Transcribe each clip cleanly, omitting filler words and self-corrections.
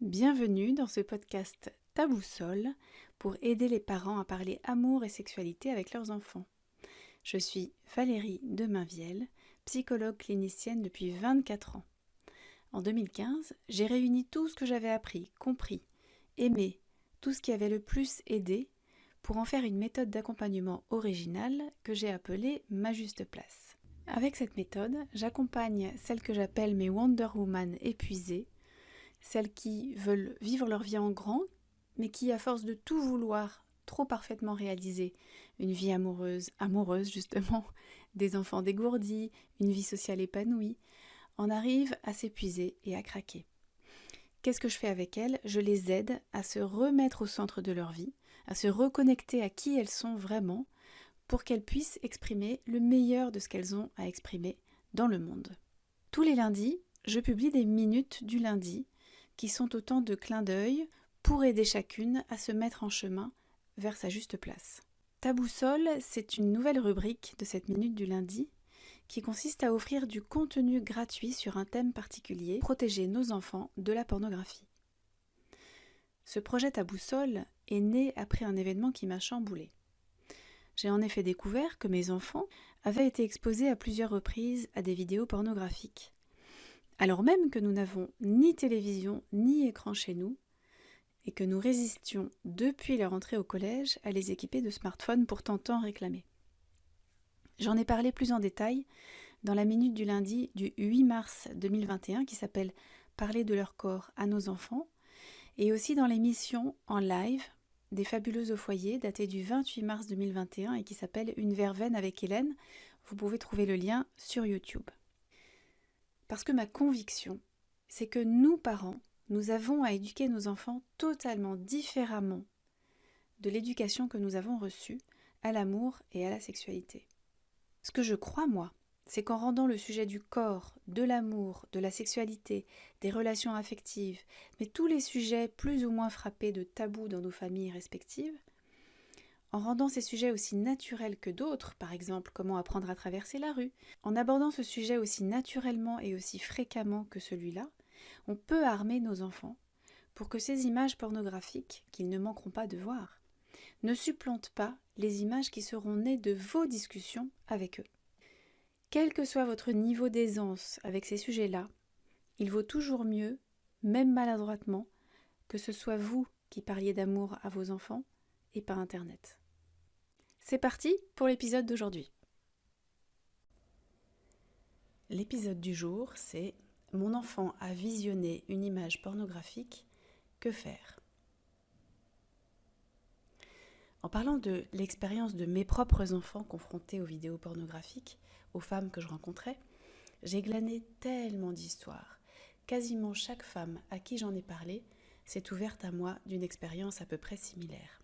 Bienvenue dans ce podcast Ta boussole pour aider les parents à parler amour et sexualité avec leurs enfants. Je suis Valérie Demainvielle, psychologue clinicienne depuis 24 ans. En 2015, j'ai réuni tout ce que j'avais appris, compris, aimé, tout ce qui avait le plus aidé pour en faire une méthode d'accompagnement originale que j'ai appelée Ma Juste Place. Avec cette méthode, j'accompagne celles que j'appelle mes Wonder Woman épuisées, celles qui veulent vivre leur vie en grand, mais qui, à force de tout vouloir trop parfaitement réaliser, une vie amoureuse justement, des enfants dégourdis, une vie sociale épanouie, en arrivent à s'épuiser et à craquer. Qu'est-ce que je fais avec elles ? Je les aide à se remettre au centre de leur vie, à se reconnecter à qui elles sont vraiment, pour qu'elles puissent exprimer le meilleur de ce qu'elles ont à exprimer dans le monde. Tous les lundis, je publie des minutes du lundi qui sont autant de clins d'œil pour aider chacune à se mettre en chemin vers sa juste place. Ta boussole, c'est une nouvelle rubrique de cette minute du lundi qui consiste à offrir du contenu gratuit sur un thème particulier, protéger nos enfants de la pornographie. Ce projet Ta boussole est né après un événement qui m'a chamboulée. J'ai en effet découvert que mes enfants avaient été exposés à plusieurs reprises à des vidéos pornographiques. Alors même que nous n'avons ni télévision ni écran chez nous, et que nous résistions depuis leur entrée au collège à les équiper de smartphones pourtant tant réclamés. J'en ai parlé plus en détail dans la minute du lundi du 8 mars 2021 qui s'appelle « Parler de leur corps à nos enfants » et aussi dans l'émission en live des Fabuleuses au foyer datée du 28 mars 2021 et qui s'appelle « Une verveine avec Hélène ». Vous pouvez trouver le lien sur YouTube. Parce que ma conviction, c'est que nous, parents, nous avons à éduquer nos enfants totalement différemment de l'éducation que nous avons reçue à l'amour et à la sexualité. Ce que je crois, moi, c'est qu'en rendant le sujet du corps, de l'amour, de la sexualité, des relations affectives, mais tous les sujets plus ou moins frappés de tabous dans nos familles respectives, en rendant ces sujets aussi naturels que d'autres, par exemple comment apprendre à traverser la rue, en abordant ce sujet aussi naturellement et aussi fréquemment que celui-là, on peut armer nos enfants pour que ces images pornographiques, qu'ils ne manqueront pas de voir, ne supplantent pas les images qui seront nées de vos discussions avec eux. Quel que soit votre niveau d'aisance avec ces sujets-là, il vaut toujours mieux, même maladroitement, que ce soit vous qui parliez d'amour à vos enfants et pas Internet. C'est parti pour l'épisode d'aujourd'hui. L'épisode du jour, c'est « Mon enfant a visionné une image pornographique, que faire ?» En parlant de l'expérience de mes propres enfants confrontés aux vidéos pornographiques, aux femmes que je rencontrais, j'ai glané tellement d'histoires. Quasiment chaque femme à qui j'en ai parlé s'est ouverte à moi d'une expérience à peu près similaire.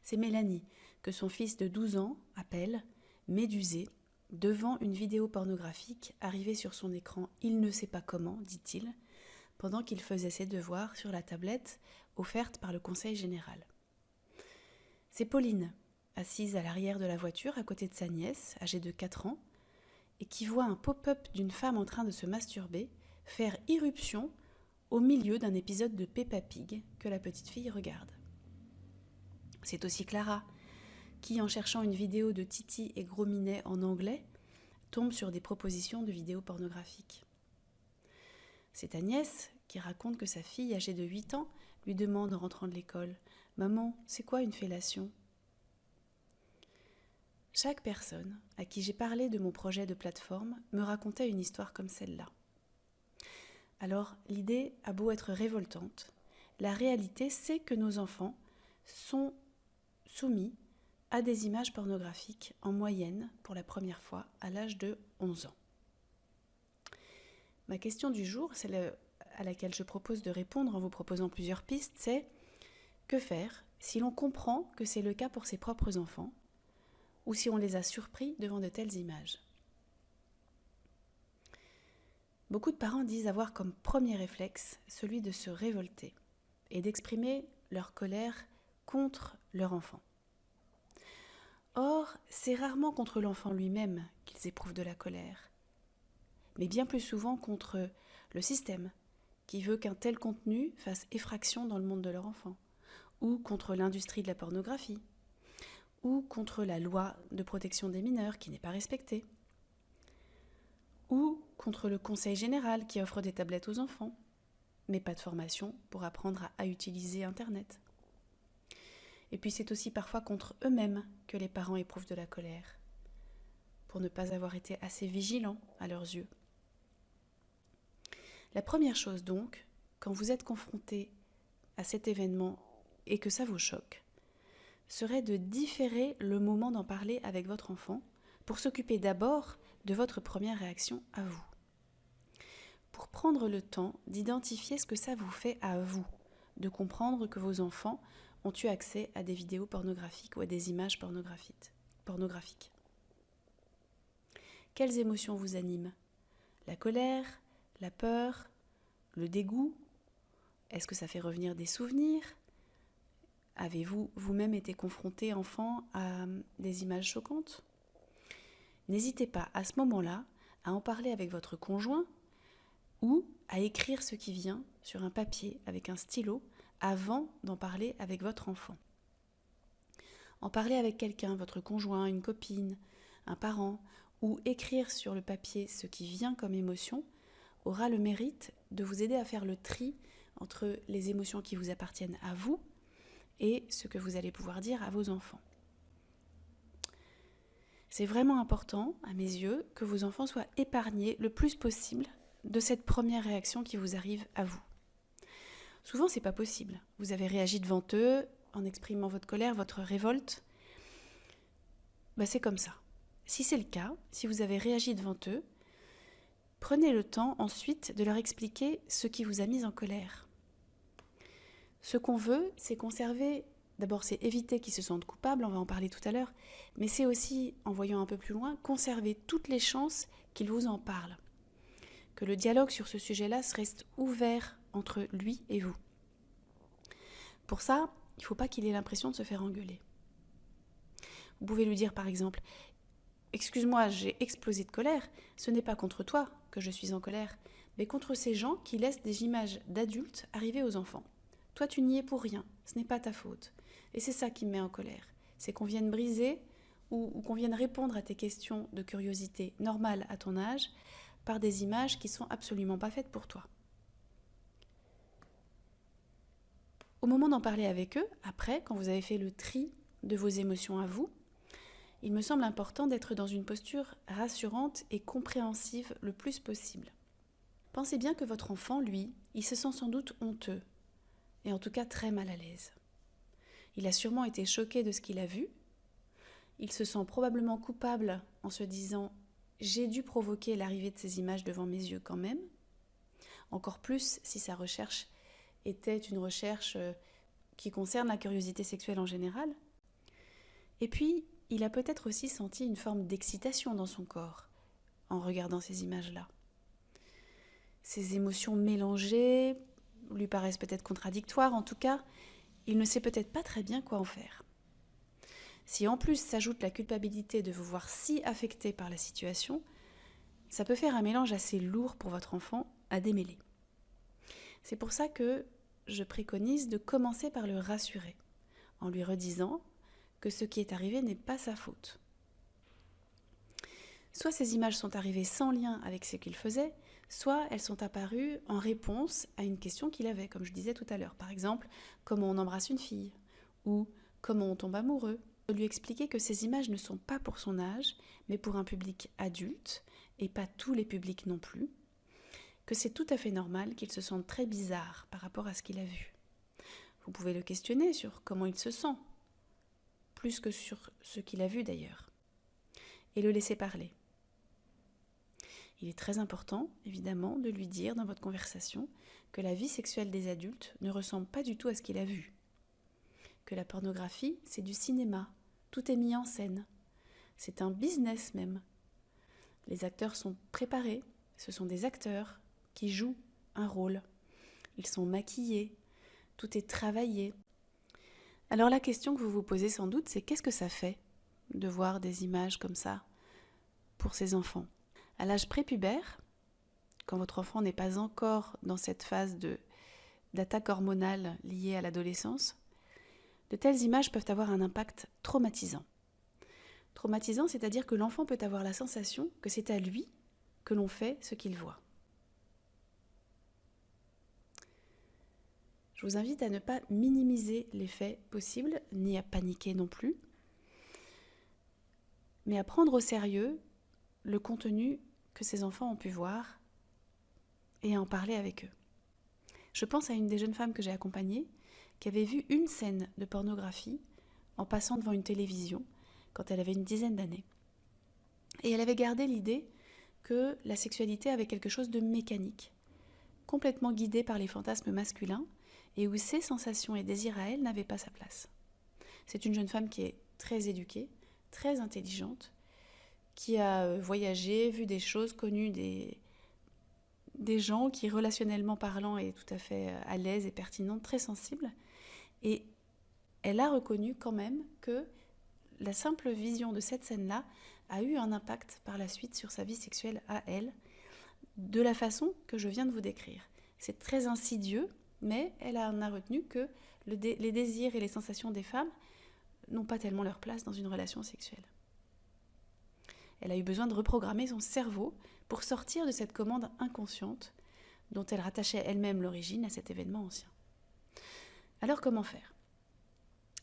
C'est Mélanie que son fils de 12 ans appelle, médusé, devant une vidéo pornographique arrivée sur son écran il ne sait pas comment, dit-il, pendant qu'il faisait ses devoirs sur la tablette offerte par le conseil général. C'est Pauline, assise à l'arrière de la voiture à côté de sa nièce, âgée de 4 ans, et qui voit un pop-up d'une femme en train de se masturber faire irruption au milieu d'un épisode de Peppa Pig que la petite fille regarde. C'est aussi Clara, qui, en cherchant une vidéo de Titi et Gros Minet en anglais, tombe sur des propositions de vidéos pornographiques. C'est Agnès qui raconte que sa fille, âgée de 8 ans, lui demande en rentrant de l'école « Maman, c'est quoi une fellation ?» Chaque personne à qui j'ai parlé de mon projet de plateforme me racontait une histoire comme celle-là. Alors, l'idée a beau être révoltante, la réalité c'est que nos enfants sont soumis à des images pornographiques en moyenne pour la première fois à l'âge de 11 ans. Ma question du jour, celle à laquelle je propose de répondre en vous proposant plusieurs pistes, c'est que faire si l'on comprend que c'est le cas pour ses propres enfants ou si on les a surpris devant de telles images. Beaucoup de parents disent avoir comme premier réflexe celui de se révolter et d'exprimer leur colère contre leur enfant. Or, c'est rarement contre l'enfant lui-même qu'ils éprouvent de la colère, mais bien plus souvent contre le système qui veut qu'un tel contenu fasse effraction dans le monde de leur enfant, ou contre l'industrie de la pornographie, ou contre la loi de protection des mineurs qui n'est pas respectée, ou contre le conseil général qui offre des tablettes aux enfants, mais pas de formation pour apprendre à utiliser Internet. Et puis c'est aussi parfois contre eux-mêmes que les parents éprouvent de la colère, pour ne pas avoir été assez vigilants à leurs yeux. La première chose donc, quand vous êtes confronté à cet événement et que ça vous choque, serait de différer le moment d'en parler avec votre enfant pour s'occuper d'abord de votre première réaction à vous. Pour prendre le temps d'identifier ce que ça vous fait à vous, de comprendre que vos enfants ont eu accès à des vidéos pornographiques ou à des images pornographiques. Quelles émotions vous animent ? La colère, la peur, le dégoût ? Est-ce que ça fait revenir des souvenirs ? Avez-vous vous-même été confronté enfant à des images choquantes ? N'hésitez pas à ce moment-là à en parler avec votre conjoint ou à écrire ce qui vient sur un papier avec un stylo avant d'en parler avec votre enfant. En parler avec quelqu'un, votre conjoint, une copine, un parent, ou écrire sur le papier ce qui vient comme émotion aura le mérite de vous aider à faire le tri entre les émotions qui vous appartiennent à vous et ce que vous allez pouvoir dire à vos enfants. C'est vraiment important, à mes yeux, que vos enfants soient épargnés le plus possible de cette première réaction qui vous arrive à vous. Souvent, c'est pas possible. Vous avez réagi devant eux en exprimant votre colère, votre révolte. C'est comme ça. Si c'est le cas, si vous avez réagi devant eux, prenez le temps ensuite de leur expliquer ce qui vous a mis en colère. Ce qu'on veut, c'est conserver, d'abord c'est éviter qu'ils se sentent coupables, on va en parler tout à l'heure, mais c'est aussi, en voyant un peu plus loin, conserver toutes les chances qu'ils vous en parlent. Que le dialogue sur ce sujet-là reste ouvert entre lui et vous. Pour ça, il ne faut pas qu'il ait l'impression de se faire engueuler. Vous pouvez lui dire par exemple « Excuse-moi, j'ai explosé de colère, ce n'est pas contre toi que je suis en colère, mais contre ces gens qui laissent des images d'adultes arriver aux enfants. Toi, tu n'y es pour rien, ce n'est pas ta faute. Et c'est ça qui me met en colère, c'est qu'on vienne briser ou qu'on vienne répondre à tes questions de curiosité normale à ton âge par des images qui ne sont absolument pas faites pour toi. » Au moment d'en parler avec eux, après, quand vous avez fait le tri de vos émotions à vous, il me semble important d'être dans une posture rassurante et compréhensive le plus possible. Pensez bien que votre enfant, lui, il se sent sans doute honteux, et en tout cas très mal à l'aise. Il a sûrement été choqué de ce qu'il a vu. Il se sent probablement coupable en se disant « j'ai dû provoquer l'arrivée de ces images devant mes yeux quand même », encore plus si sa recherche était une recherche qui concerne la curiosité sexuelle en général. Et puis, il a peut-être aussi senti une forme d'excitation dans son corps en regardant ces images-là. Ces émotions mélangées lui paraissent peut-être contradictoires, en tout cas, il ne sait peut-être pas très bien quoi en faire. Si en plus s'ajoute la culpabilité de vous voir si affecté par la situation, ça peut faire un mélange assez lourd pour votre enfant à démêler. C'est pour ça que je préconise de commencer par le rassurer, en lui redisant que ce qui est arrivé n'est pas sa faute. Soit ces images sont arrivées sans lien avec ce qu'il faisait, soit elles sont apparues en réponse à une question qu'il avait, comme je disais tout à l'heure. Par exemple, comment on embrasse une fille, ou comment on tombe amoureux. De lui expliquer que ces images ne sont pas pour son âge, mais pour un public adulte, et pas tous les publics non plus, que c'est tout à fait normal qu'il se sente très bizarre par rapport à ce qu'il a vu. Vous pouvez le questionner sur comment il se sent, plus que sur ce qu'il a vu d'ailleurs, et le laisser parler. Il est très important, évidemment, de lui dire dans votre conversation que la vie sexuelle des adultes ne ressemble pas du tout à ce qu'il a vu. Que la pornographie, c'est du cinéma, tout est mis en scène. C'est un business même. Les acteurs sont préparés, ce sont des acteurs qui jouent un rôle. Ils sont maquillés, tout est travaillé. Alors la question que vous vous posez sans doute, c'est qu'est-ce que ça fait de voir des images comme ça pour ces enfants ? À l'âge prépubère, quand votre enfant n'est pas encore dans cette phase d'attaque hormonale liée à l'adolescence, de telles images peuvent avoir un impact traumatisant. Traumatisant, c'est-à-dire que l'enfant peut avoir la sensation que c'est à lui que l'on fait ce qu'il voit. Je vous invite à ne pas minimiser l'effet possible, ni à paniquer non plus, mais à prendre au sérieux le contenu que ces enfants ont pu voir et à en parler avec eux. Je pense à une des jeunes femmes que j'ai accompagnées qui avait vu une scène de pornographie en passant devant une télévision quand elle avait une dizaine d'années. Et elle avait gardé l'idée que la sexualité avait quelque chose de mécanique, complètement guidé par les fantasmes masculins et où ses sensations et désirs à elle n'avaient pas sa place. C'est une jeune femme qui est très éduquée, très intelligente, qui a voyagé, vu des choses, connu des gens qui, relationnellement parlant, est tout à fait à l'aise et pertinente, très sensible. Et elle a reconnu quand même que la simple vision de cette scène-là a eu un impact par la suite sur sa vie sexuelle à elle, de la façon que je viens de vous décrire. C'est très insidieux, mais elle en a retenu que les désirs et les sensations des femmes n'ont pas tellement leur place dans une relation sexuelle. Elle a eu besoin de reprogrammer son cerveau pour sortir de cette commande inconsciente dont elle rattachait elle-même l'origine à cet événement ancien. Alors comment faire ?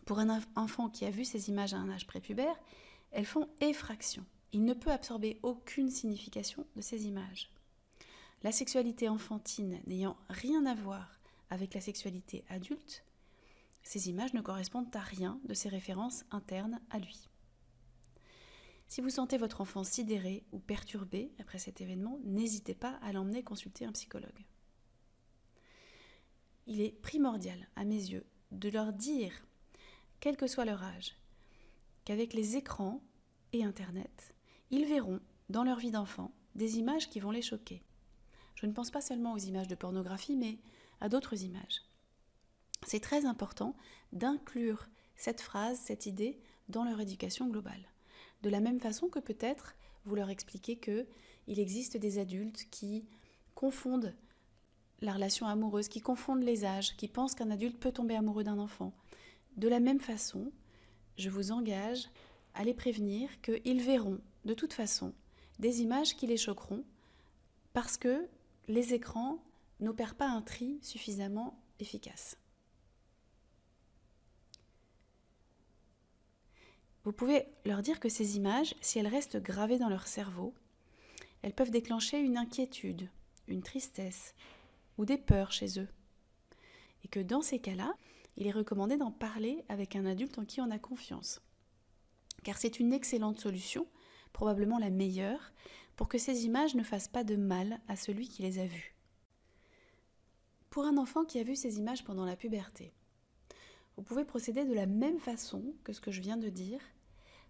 Pour un enfant qui a vu ces images à un âge prépubère, elles font effraction. Il ne peut absorber aucune signification de ces images. La sexualité enfantine n'ayant rien à voir avec la sexualité adulte, ces images ne correspondent à rien de ses références internes à lui. Si vous sentez votre enfant sidéré ou perturbé après cet événement, n'hésitez pas à l'emmener consulter un psychologue. Il est primordial, à mes yeux, de leur dire, quel que soit leur âge, qu'avec les écrans et Internet, ils verront, dans leur vie d'enfant, des images qui vont les choquer. Je ne pense pas seulement aux images de pornographie, mais à d'autres images. C'est très important d'inclure cette phrase, cette idée, dans leur éducation globale. De la même façon que peut-être vous leur expliquez qu'il existe des adultes qui confondent la relation amoureuse, qui confondent les âges, qui pensent qu'un adulte peut tomber amoureux d'un enfant. De la même façon, je vous engage à les prévenir qu'ils verront de toute façon des images qui les choqueront parce que les écrans n'opèrent pas un tri suffisamment efficace. Vous pouvez leur dire que ces images, si elles restent gravées dans leur cerveau, elles peuvent déclencher une inquiétude, une tristesse ou des peurs chez eux. Et que dans ces cas-là, il est recommandé d'en parler avec un adulte en qui on a confiance. Car c'est une excellente solution, probablement la meilleure, pour que ces images ne fassent pas de mal à celui qui les a vues. Pour un enfant qui a vu ces images pendant la puberté, vous pouvez procéder de la même façon que ce que je viens de dire,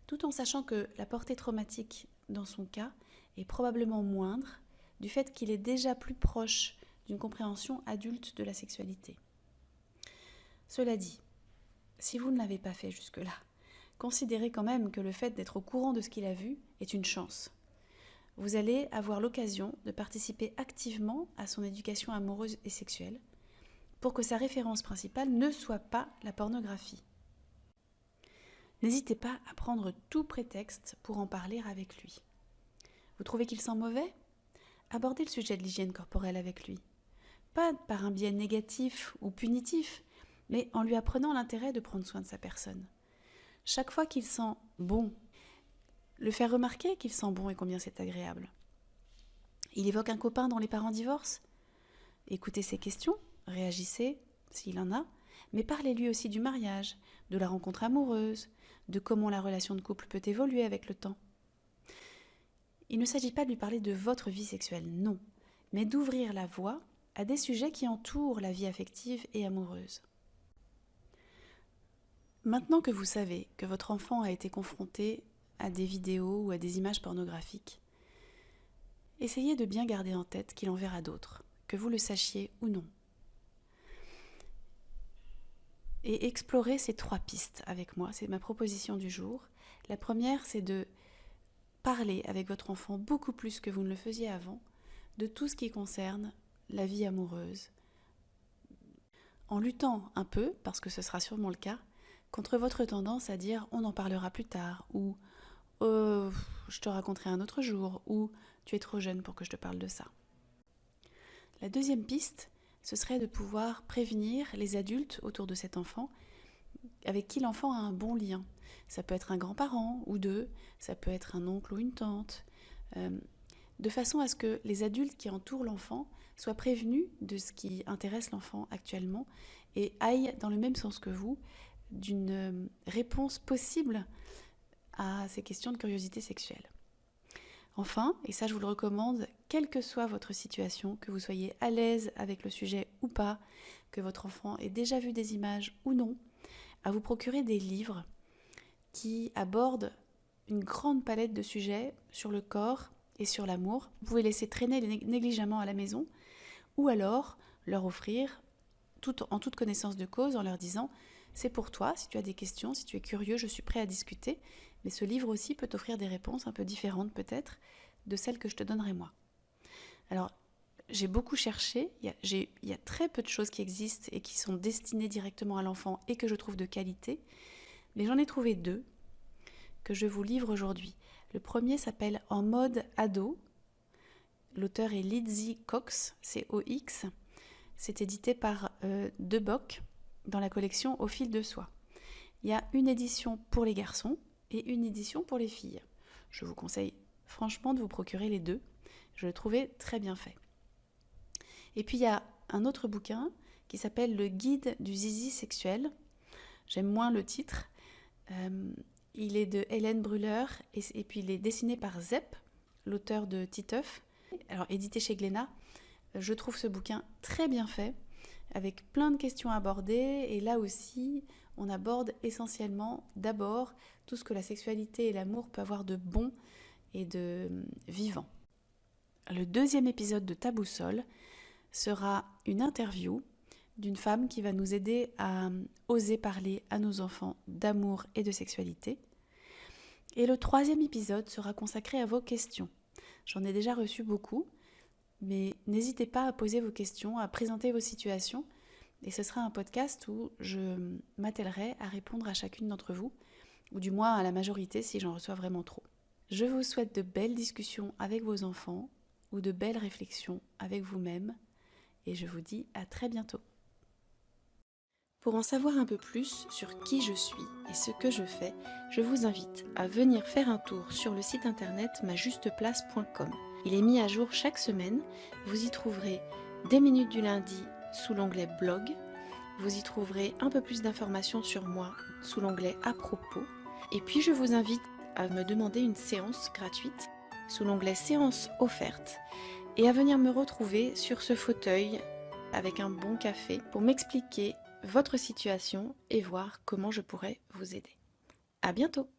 tout en sachant que la portée traumatique, dans son cas, est probablement moindre du fait qu'il est déjà plus proche d'une compréhension adulte de la sexualité. Cela dit, si vous ne l'avez pas fait jusque-là, considérez quand même que le fait d'être au courant de ce qu'il a vu est une chance. Vous allez avoir l'occasion de participer activement à son éducation amoureuse et sexuelle pour que sa référence principale ne soit pas la pornographie. N'hésitez pas à prendre tout prétexte pour en parler avec lui. Vous trouvez qu'il sent mauvais ? Abordez le sujet de l'hygiène corporelle avec lui. Pas par un biais négatif ou punitif, mais en lui apprenant l'intérêt de prendre soin de sa personne. Chaque fois qu'il sent bon, le faire remarquer qu'il sent bon et combien c'est agréable. Il évoque un copain dont les parents divorcent. Écoutez ses questions, réagissez s'il en a, mais parlez-lui aussi du mariage, de la rencontre amoureuse, de comment la relation de couple peut évoluer avec le temps. Il ne s'agit pas de lui parler de votre vie sexuelle, non, mais d'ouvrir la voie à des sujets qui entourent la vie affective et amoureuse. Maintenant que vous savez que votre enfant a été confronté à des vidéos ou à des images pornographiques, essayez de bien garder en tête qu'il en verra d'autres, que vous le sachiez ou non. Et explorez ces 3 pistes avec moi, c'est ma proposition du jour. La première, c'est de parler avec votre enfant beaucoup plus que vous ne le faisiez avant, de tout ce qui concerne la vie amoureuse, en luttant un peu, parce que ce sera sûrement le cas, contre votre tendance à dire on en parlera plus tard, ou je te raconterai un autre jour, ou tu es trop jeune pour que je te parle de ça. La deuxième piste, ce serait de pouvoir prévenir les adultes autour de cet enfant avec qui l'enfant a un bon lien. Ça peut être un grand-parent ou deux, ça peut être un oncle ou une tante, de façon à ce que les adultes qui entourent l'enfant soient prévenus de ce qui intéresse l'enfant actuellement et aillent dans le même sens que vous d'une réponse possible à ces questions de curiosité sexuelle. Enfin, et ça je vous le recommande, quelle que soit votre situation, que vous soyez à l'aise avec le sujet ou pas, que votre enfant ait déjà vu des images ou non, à vous procurer des livres qui abordent une grande palette de sujets sur le corps et sur l'amour. Vous pouvez laisser traîner négligemment à la maison ou alors leur offrir en toute connaissance de cause en leur disant « c'est pour toi, si tu as des questions, si tu es curieux, je suis prêt à discuter ». Mais ce livre aussi peut t'offrir des réponses un peu différentes peut-être de celles que je te donnerai moi. Alors, j'ai beaucoup cherché, il y a très peu de choses qui existent et qui sont destinées directement à l'enfant et que je trouve de qualité, mais j'en ai trouvé 2 que je vous livre aujourd'hui. Le premier s'appelle En mode ado. L'auteur est Lizzie Cox, c'est O-X. C'est édité par De Bock dans la collection Au fil de soie. Il y a une édition pour les garçons et une édition pour les filles. Je vous conseille franchement de vous procurer les 2. Je le trouvais très bien fait. Et puis il y a un autre bouquin qui s'appelle Le guide du zizi sexuel. J'aime moins le titre. Il est de Hélène Brûleur et puis il est dessiné par Zepp, l'auteur de Titeuf. Alors édité chez Glénat. Je trouve ce bouquin très bien fait, avec plein de questions abordées. Et là aussi, on aborde essentiellement d'abord tout ce que la sexualité et l'amour peuvent avoir de bon et de vivant. Le deuxième épisode de Ta boussole sera une interview d'une femme qui va nous aider à oser parler à nos enfants d'amour et de sexualité. Et le troisième épisode sera consacré à vos questions. J'en ai déjà reçu beaucoup, mais n'hésitez pas à poser vos questions, à présenter vos situations, et ce sera un podcast où je m'attellerai à répondre à chacune d'entre vous, ou du moins à la majorité si j'en reçois vraiment trop. Je vous souhaite de belles discussions avec vos enfants, ou de belles réflexions avec vous-même, et je vous dis à très bientôt. Pour en savoir un peu plus sur qui je suis et ce que je fais, je vous invite à venir faire un tour sur le site internet majusteplace.com. Il est mis à jour chaque semaine. Vous y trouverez des minutes du lundi sous l'onglet blog. Vous y trouverez un peu plus d'informations sur moi sous l'onglet à propos. Et puis je vous invite à me demander une séance gratuite sous l'onglet séance offerte et à venir me retrouver sur ce fauteuil avec un bon café pour m'expliquer votre situation et voir comment je pourrais vous aider. À bientôt!